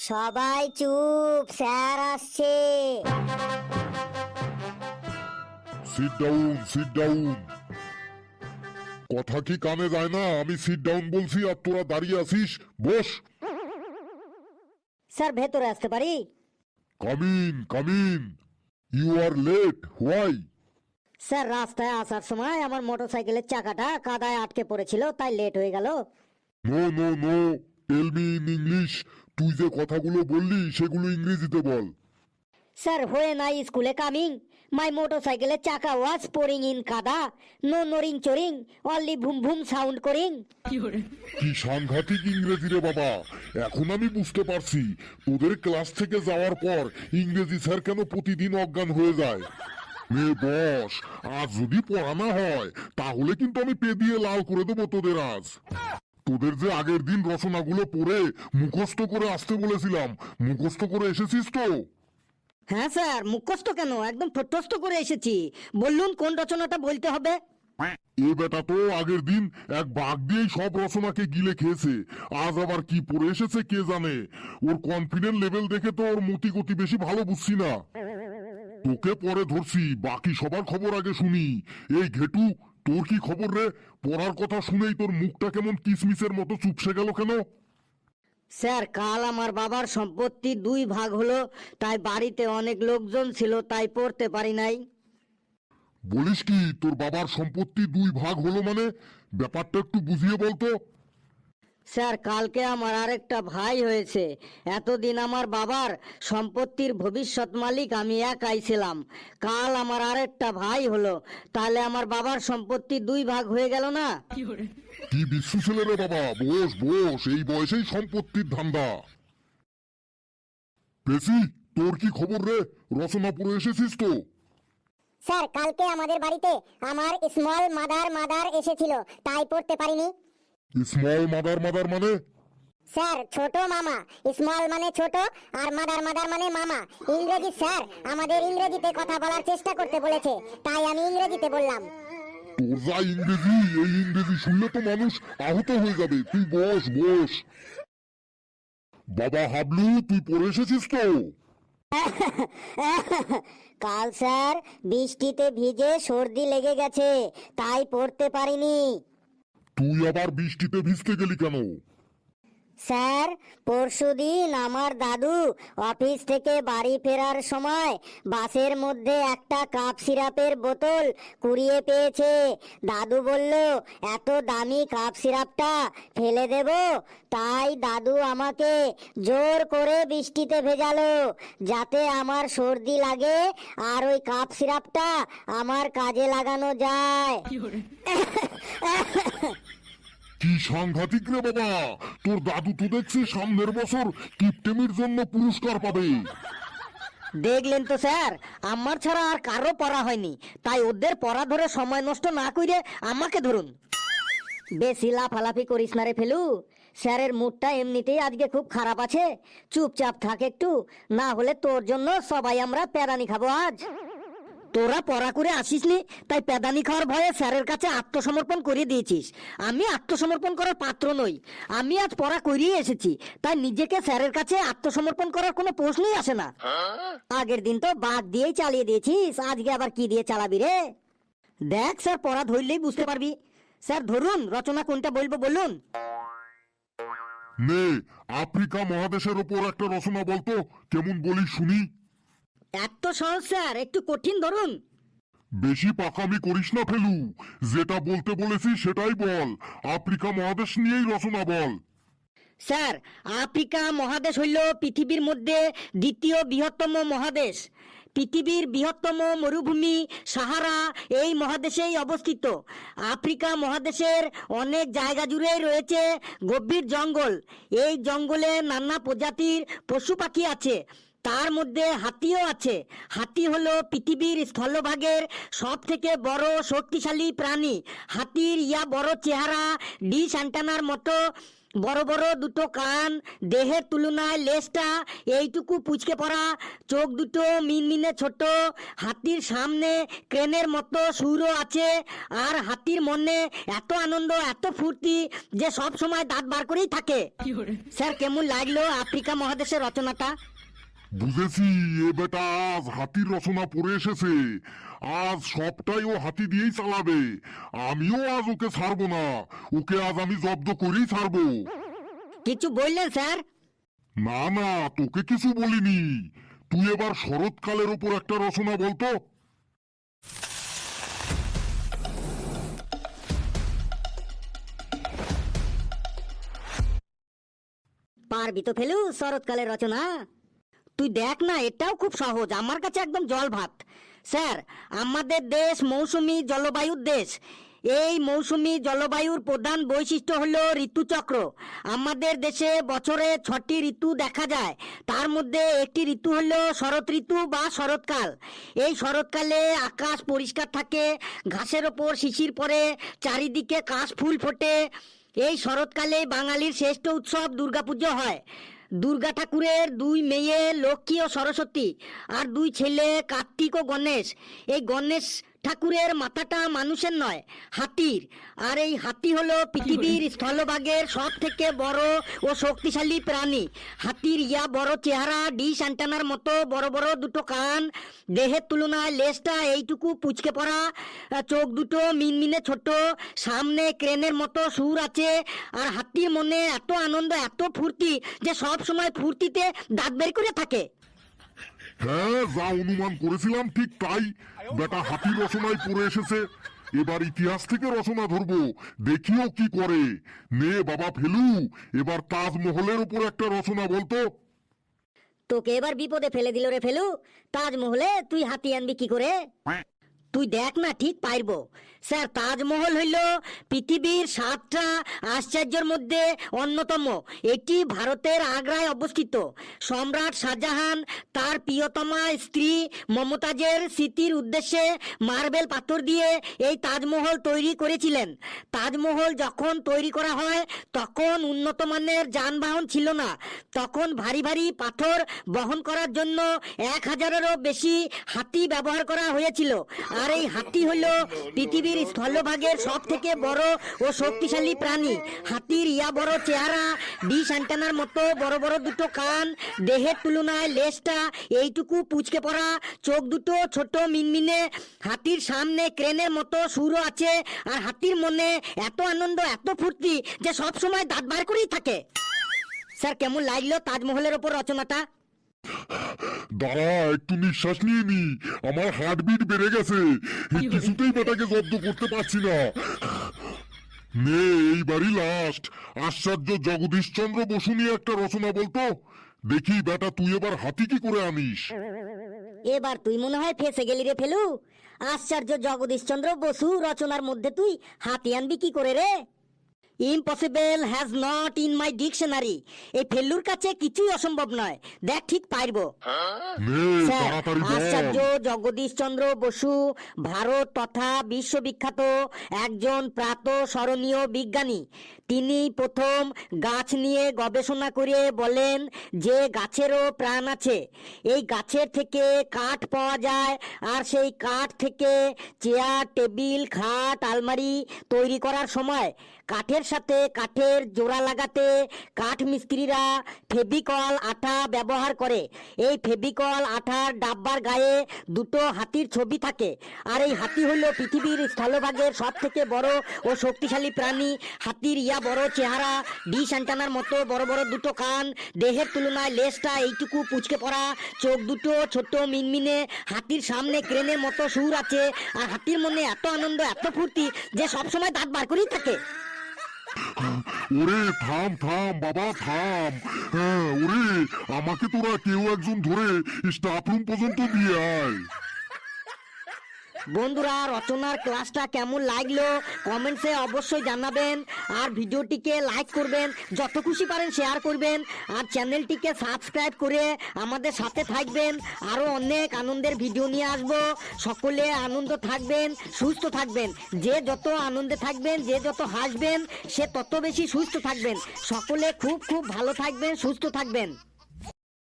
সবাই চুপ, স্যার আসছে। Sit down, sit down. কথা কি কানে যায় না? আমি সিট ডাউন বলছি আর তোরা দাঁড়িয়ে আছিস। বস। স্যার ভেতরে আসতে পারি? Come in, come in. You are late, why? Sir রাস্তায় আসার সময় আমার মোটরসাইকেলের চাকাটা কাদায় আটকে পড়েছিল, তাই লেট হয়ে গেল। No no no, tell me in English. তুই যে কথাগুলো বললি সেগুলো ইংরেজিতে বল। স্যার হোয়েন আই স্কুলে কামিং, মাই মোটরসাইকেলের চাকা ওয়াজ পোরিং ইন কাদা, নো নরিং চোরিং, অনলি ভুম ভুম সাউন্ড করিং। কি সাংঘাতিক ইংরেজি রে বাবা! এখন আমি বুঝতে পারছি তোদের ক্লাস থেকে যাওয়ার পর ইংরেজি স্যার কেন প্রতিদিন অজ্ঞান হয়ে যায়। মেয়ে বস, আজ যদি পড়া না হয় তাহলে কিন্তু আমি পে দিয়ে লাল করে দেবো তোদের আজ। তোদের যে আগের দিন রচনাগুলো পড়ে মুখস্থ করে আসতে বলেছিলাম, মুখস্থ করে এসেছিস তো? হ্যাঁ স্যার, মুখস্থ কেন, একদম ঠোঁটস্থ করে এসেছি। বললুন কোন রচনাটা বলতে হবে? এ বেটা তো আগের দিন এক বাঘ দিয়েই সব রচনাকে গিলে খেয়েছে। আজ আবার কি পড়ে এসেছে কে জানে। ওর কনফিডেন্ট লেভেল দেখে তো ওর মতি গতি বেশি ভালো বুঝছি না। তোকে পরে ধরছি, বাকি সবার খবর আগে শুনি। এই ঘেটু, তোর কি খবর রে? পড়ার কথা শুনেই তোর মুখটা কেমন কিসমিসের মতো চুপসে গেল কেন? স্যার কাল আমার বাবার সম্পত্তি 2 ভাগ হলো, তাই বাড়িতে অনেক লোকজন ছিল, তাই পড়তে পারি নাই। বলিস কি, তোর বাবার সম্পত্তি 2 ভাগ হলো মানে? ব্যাপারটা একটু বুঝিয়ে বলতো। স্যার কালকে আমার আরেকটা ভাই হয়েছে। এতদিন আমার বাবার সম্পত্তির ভবিষ্যৎ মালিক আমি একাই ছিলাম। কাল আমার আরেকটা ভাই হলো, তাহলে আমার বাবার সম্পত্তি 2 ভাগ হয়ে গেল না? কি বিশ্রু ছেলে রে বাবা! বস বস, এই বয়সেই সম্পত্তির ধান্দা। পেশি, তোর কি খবর রে? রচনা পড়ে এসেছিস তো? স্যার কালকে আমাদের বাড়িতে আমার স্মল মাদার মাদার এসেছিল, তাই পড়তে পারিনি। স্মল মাদার মাদার মানে? স্যার ছোট মামা, স্মল মানে ছোট আর মাদার মাদার মানে মামা। ইংরেজি স্যার আমাদের ইংরেজিতে কথা বলার চেষ্টা করতে বলেছে, তাই আমি ইংরেজিতে বললাম। তোর যা ইংরেজি, এই ইংরেজি শুনলে তো মানুষ আহত হয়ে যাবে। তুই বস বস। বাবা হাবলু, তুই পড়ে এসেছিস তো? কাল স্যার বৃষ্টিতে ভিজে সর্দি লেগে গেছে, তাই পড়তে পারিনি। তুই আবার বৃষ্টিতে ভিজতে গেলি কেন? স্যার পরশুদিন আমার দাদু অফিস থেকে বাড়ি ফেরার সময় বাসের মধ্যে একটা কাপ সিরাপের বোতল কুড়িয়ে পেয়েছে। দাদু বলল এত দামি কাপ সিরাপটা ফেলে দেব, তাই দাদু আমাকে জোর করে বৃষ্টিতে ভেজালো যাতে আমার সর্দি লাগে আর ওই কাপ সিরাপটা আমার কাজে লাগানো যায়। কি সাংঘাতিক রে বাবা! তোর দাদু তো দেখছি সামনের বছর কিপটেমির জন্য পুরস্কার পাবে। দেখলেন তো স্যার, আমার ছাড়া আর কারো পড়া হয়নি, তাই ওদের পড়া ধরে সময় নষ্ট না করে আমাকে ধরুন। বেশি লাফালাফি করিস না রে ফেলু। স্যারের মুডটা এমনিতেই আজকে খুব খারাপ আছে, চুপচাপ থাক একটু, না হলে তোর জন্য সবাই আমরা প্যারানি খাবো আজ। তোরা পড়া করে আসিসনি, তাই প্যাদানি খাওয়ার ভয়ে স্যারের কাছে আত্মসমর্পণ করে দিয়েছিস। আমি আত্মসমর্পণ করার পাত্র নই, আমি আজ পড়া করিয়ে এসেছি, তাই নিজেকে স্যারের কাছে আত্মসমর্পণ করার কোনো প্রশ্নই আসে না। আগের দিন তো বাদ দিয়েই চালিয়ে দিয়েছিস, আজকে আবার কি দিয়ে চালাবি রে? দেখ স্যার, পড়া ধরলেই বুঝতে পারবি। স্যার ধরুন, রচনা কোনটা বলবো বলুন। নে, আফ্রিকা মহাদেশের ওপর একটা রচনা বলতো, কেমন বলি শুনি। এত সহজ স্যার, একটু কঠিন ধরুন। বেশি পাকামি করিস না ফেলু, যেটা বলতে বলেছি সেটাই বল। আফ্রিকা মহাদেশ নিয়েই রচনা বল। স্যার আফ্রিকা মহাদেশ হইল পৃথিবীর মধ্যে দ্বিতীয় বৃহত্তম মহাদেশ। পৃথিবীর বৃহত্তম মরুভূমি সাহারা এই মহাদেশেই অবস্থিত। আফ্রিকা মহাদেশের অনেক জায়গা জুড়েই রয়েছে গভীর জঙ্গল। এই জঙ্গলে নানা প্রজাতির পশু পাখি আছে, তার মধ্যে হাতিও আছে। হাতি হলো পৃথিবীর স্থলভাগের সব থেকে বড় শক্তিশালী প্রাণী। হাতির বড় চেহারা, ডিশ অ্যান্টেনার মতো বড় বড় দুটো কান, দেহের তুলনায় লেজটা এইটুকু পুচকে পড়া, চোখ দুটো মিনমিনে ছোট, হাতির সামনে ক্রেনের মতো সুরও আছে, আর হাতির মনে এত আনন্দ এত ফুর্তি যে সব সময় দাঁত বার করেই থাকে। স্যার কেমন লাগলো আফ্রিকা মহাদেশের রচনাটা? বুঝেছি, এ বেটা আজ হাতির রচনা পড়ে এসেছে। আজ সবটাই ও হাতি দিয়েই চালাবে। আমিও আজ ওকে ছাড়বো না, ওকে আজ আমি জব্দ করেই ছাড়বো। কিছু বললেন স্যার? না না, তোকে কিছু বলিনি। তুই এবার শরৎকালের ওপর একটা রচনা বলতো। পারবি তো ফেলু শরৎকালের রচনা? তুই দেখ না, এটাও খুব সহজ, আমার কাছে একদম জল ভাত। স্যার, আমাদের দেশ মৌসুমী জলবায়ুর দেশ। এই মৌসুমী জলবায়ুর প্রধান বৈশিষ্ট্য হলো ঋতুচক্র। আমাদের দেশে বছরে 6টি ঋতু দেখা যায়, তার মধ্যে একটি ঋতু হলো শরৎ ঋতু বা শরৎকাল। এই শরৎকালে আকাশ পরিষ্কার থাকে, ঘাসের ওপর শিশির পড়ে, চারিদিকে কাশ ফুল ফোটে। এই শরৎকালে বাঙালির শ্রেষ্ঠ উৎসব দুর্গাপুজো হয়। দুর্গা ঠাকুরের 2 মেয়ে লক্ষ্মী ও সরস্বতী, আর 2 ছেলে কার্তিক ও গণেশ। এই গণেশ ঠাকুরের মাথাটা মানুষের নয়, হাতির। আর এই হাতি হলো পৃথিবীর স্থলভাগের সব থেকে বড় ও শক্তিশালী প্রাণী। হাতির ইয়া বড় চেহারা, ডিশ অ্যান্টেনার মতো বড় বড় দুটো কান, দেহের তুলনায় লেজটা এইটুকু পুচকে পড়া, চোখ দুটো মিনমিনে ছোট, সামনে ক্রেনের মতো সুর আছে, আর হাতির মনে এত আনন্দ এত ফুর্তি যে সব সময় ফুর্তিতে দাঁত বের করে থাকে। হ্যাঁ, যা অনুমান করেছিলাম ঠিক তাই। বেটা হাতির রচনায় পড়ে এসেছে। এবার ইতিহাস থেকে রচনা ধরবো, দেখিও কি করে। নে বাবা ফেলু, এবার তাজমহলের উপর একটা রচনা বলতো। তোকে এবার বিপদে ফেলে দিল রে ফেলু। তাজমহলে তুই হাতি আনবি কি করে? তুই দেখ না, ঠিক পারবো। স্যার, তাজমহল হইল পৃথিবীর 7টা আশ্চর্যের মধ্যে অন্যতম। এটি ভারতের আগ্রায় অবস্থিত। সম্রাট শাহজাহান তার প্রিয়তমা স্ত্রী মমতাজের স্মৃতির উদ্দেশ্যে মার্বেল পাথর দিয়ে এই তাজমহল তৈরি করেছিলেন। তাজমহল যখন তৈরি করা হয় তখন উন্নত মানের যানবাহন ছিল না। তখন ভারী ভারী পাথর বহন করার জন্য 1000-এরও বেশি হাতি ব্যবহার করা হয়েছিল। আর এই হাতি হলো পৃথিবীর স্থলভাগের সব থেকে বড় ও শক্তিশালী প্রাণী। হাতির ইয়া বড় চেহারা, ডিশ অ্যান্টেনার মতো বড় বড় দুটো কান, দেহের তুলনায় লেজটা এইটুকু পুচকে পড়া, চোখ দুটো ছোট মিনমিনে, হাতির সামনে ক্রেনের মতো সুরও আছে, আর হাতির মনে এত আনন্দ এত ফুর্তি যে সব সময় দাঁত বার করেই থাকে। স্যার, কেমন লাগলো তাজমহলের ওপর রচনাটা? দাঁড়া, একটু নিঃশ্বাস নিয়ে নি, আমার হার্টবিট বেড়ে গেছে। কিছুতেই বেটাকে জব্দ করতে পারছি না। নে, এইবারই লাস্ট। আশ্চর্য জগদীশচন্দ্র বসু নিয়ে একটা রচনা বলতো। দেখি বেটা তুই এবার হাতি কি করে আনিস। এবার তুই মনে হয় ফেসে গেলি রে ফেলু। আশ্চর্য জগদীশচন্দ্র বসু রচনার মধ্যে তুই হাতি আনবি কি করে রে? Impossible has not in my dictionary. এই ফেলুর কাছে কিছুই অসম্ভব নয়। দেখ, ঠিক পারবো। নে, স্যার, তাড়াতাড়ি আশ্চর্য বল। জগদীশচন্দ্র বসু ভারত তথা বিশ্ববিখ্যাত একজন প্রাতঃস্মরণীয় বিজ্ঞানী। তিনি প্রথম গাছ নিয়ে গবেষণা করে বলেন যে গাছেরও প্রাণ আছে। এই গাছের থেকে কাঠ পাওয়া যায়, আর সেই কাঠ থেকে চেয়ার, টেবিল, খাট, আলমারি তৈরি করার সময় কাঠের সাথে কাঠের জোড়া লাগাতে কাঠ মিস্ত্রিরা ফেভিকল আঠা ব্যবহার করে। এই ফেভিকল আঠার ডাব্বার গায়ে দুটো হাতির ছবি থাকে। আর এই হাতি হলো পৃথিবীর স্থলভাগের সব থেকে বড় ও শক্তিশালী প্রাণী। হাতির ইয়া বড় চেহারা, ডিশ অ্যান্টেনার মতো বড় বড় দুটো কান, দেহের তুলনায় লেজটা এইটুকু পুচকে পড়া, চোখ দুটো ছোট মিনমিনে, হাতির সামনে ক্রেনের মতো সুর আছে, আর হাতির মনে এত আনন্দ এত ফুর্তি যে সবসময় দাঁত বার করেই থাকে। ওরে থাম থাম বাবা থাম। হ্যাঁ, ওরে আমাকে তোরা কেউ একজন ধরে স্টাফ রুম পর্যন্ত দিয়ে আয়। বন্ধুরা, রচনার ক্লাসটা কেমন লাগলো কমেন্টসে অবশ্যই জানাবেন, আর ভিডিওটিকে লাইক করবেন, যত খুশি পারেন শেয়ার করবেন, আর চ্যানেলটিকে সাবস্ক্রাইব করে আমাদের সাথে থাকবেন। আরো অনেক আনন্দের ভিডিও নিয়ে আসব। সকলে আনন্দ থাকবেন, সুস্থ থাকবেন। যে যত আনন্দে থাকবেন, যে যত হাসবেন, সে তত বেশি সুস্থ থাকবেন। সকলে খুব খুব ভালো থাকবেন, সুস্থ থাকবেন।